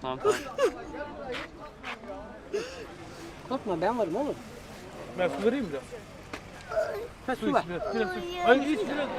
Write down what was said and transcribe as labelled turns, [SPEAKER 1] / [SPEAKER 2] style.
[SPEAKER 1] Tamam tamam.
[SPEAKER 2] Korkma ben varım oğlum.
[SPEAKER 3] Ben su vereyim biraz.
[SPEAKER 2] Ha su var.
[SPEAKER 3] Biraz su. Ay iç biraz.